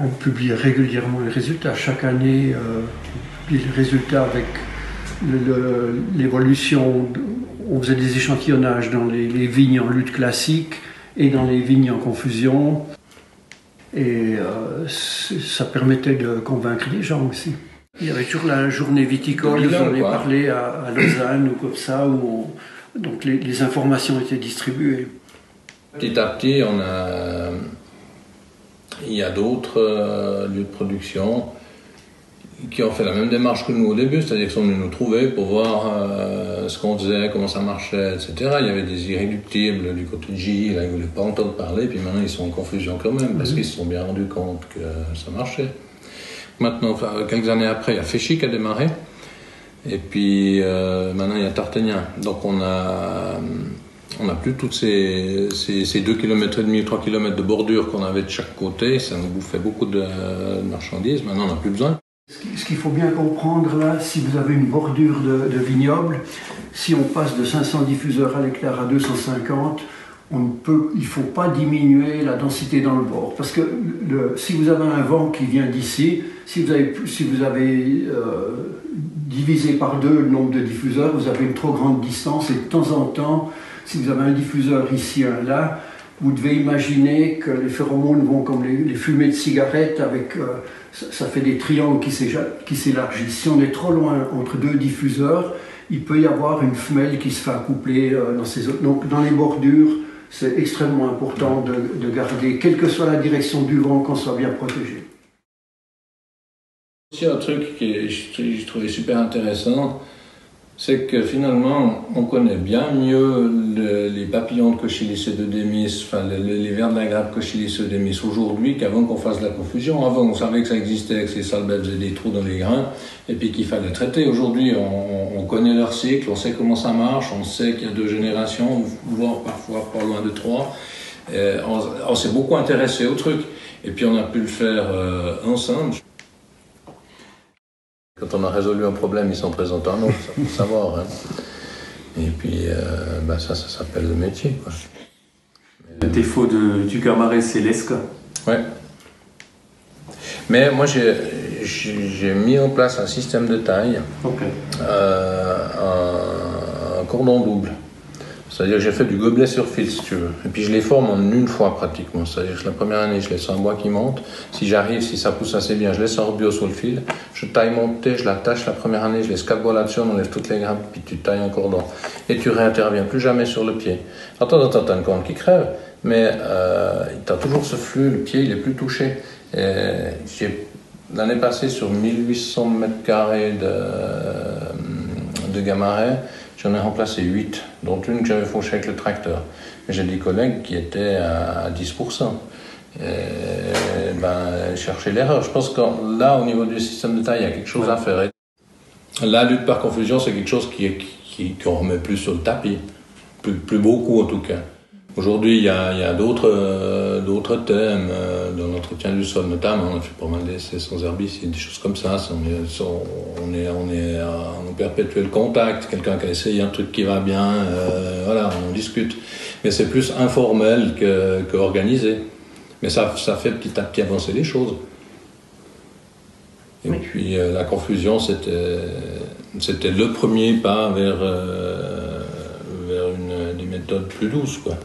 On publie régulièrement les résultats. Chaque année, on publie les résultats avec l'évolution. On faisait des échantillonnages dans les vignes en lutte classique et dans les vignes en confusion. Et ça permettait de convaincre les gens aussi. Il y avait toujours la journée viticole, vous en avez parlé à Lausanne ou comme ça, où donc les informations étaient distribuées. Petit à petit, il y a d'autres lieux de production qui ont fait la même démarche que nous au début, c'est-à-dire qu'ils sont venus nous trouver pour voir ce qu'on faisait, comment ça marchait, etc. Il y avait des irréductibles du côté de J, là, ils ne voulaient pas entendre parler, puis maintenant ils sont en confusion quand même, parce qu'ils se sont bien rendus compte que ça marchait. Maintenant, quelques années après, il y a Féchy qui a démarré, et puis maintenant il y a Tarténien. Donc on a plus toutes ces 2,5 km ou 3 km de bordure qu'on avait de chaque côté, ça nous bouffait beaucoup de marchandises, maintenant on n'a plus besoin. Ce qu'il faut bien comprendre là, si vous avez une bordure de vignoble, si on passe de 500 diffuseurs à l'hectare à 250, il ne faut pas diminuer la densité dans le bord. Parce que si vous avez un vent qui vient d'ici, si vous avez divisé par 2 le nombre de diffuseurs, vous avez une trop grande distance et de temps en temps, si vous avez un diffuseur ici, un là, vous devez imaginer que les phéromones vont comme les fumées de cigarettes, ça fait des triangles qui s'élargissent. Si on est trop loin entre 2 diffuseurs, il peut y avoir une femelle qui se fait accoupler dans ces autres. Donc dans les bordures, c'est extrêmement important de garder, quelle que soit la direction du vent, qu'on soit bien protégé. Aussi un truc que j'ai trouvé super intéressant, c'est que finalement, on connaît bien mieux les papillons de Cochilius eudémis, enfin les vers de la grappe Cochilius eudémis aujourd'hui qu'avant qu'on fasse de la confusion. Avant, on savait que ça existait, que ces salbelles faisaient des trous dans les grains, et puis qu'il fallait traiter. Aujourd'hui, on connaît leur cycle, on sait comment ça marche, on sait qu'il y a 2 générations, voire parfois pas loin de 3. On s'est beaucoup intéressé au truc, et puis on a pu le faire ensemble. Quand on a résolu un problème, ils sont présents à nous, ça faut savoir. Hein. Et puis, ça s'appelle le métier. Quoi. Le défaut du Gamaret, c'est l'esca. Ouais. Mais moi, j'ai mis en place un système de taille, un cordon double. C'est-à-dire que j'ai fait du gobelet sur fil, si tu veux. Et puis je les forme en une fois pratiquement. C'est-à-dire que la première année, je laisse un bois qui monte. Si ça pousse assez bien, je laisse un bio sur le fil. Je taille mon thé, je l'attache la première année, je laisse 4 bois là-dessus, on enlève toutes les grappes, puis tu tailles un cordon. Et tu réinterviens plus jamais sur le pied. Alors t'as une corne qui crève, mais t'as toujours ce flux, le pied il est plus touché. J'ai l'année passée sur 1800 mètres carrés de Gamaret, j'en ai remplacé 8, dont une que j'avais fauchée avec le tracteur. Mais j'ai des collègues qui étaient à 10%. Chercher l'erreur. Je pense que là, au niveau du système de taille, il y a quelque chose à faire. La lutte par confusion, c'est quelque chose qu'on remet plus sur le tapis. Plus beaucoup, en tout cas. Aujourd'hui, il y a d'autres thèmes, dans l'entretien du sol notamment. On a fait pas mal d'essais sans herbicides, des choses comme ça. On est en perpétuel contact. Quelqu'un qui a essayé un truc qui va bien, on discute. Mais c'est plus informel qu'organisé. Mais ça fait petit à petit avancer les choses. Et puis la confusion, c'était le premier pas vers des méthodes plus douces, quoi.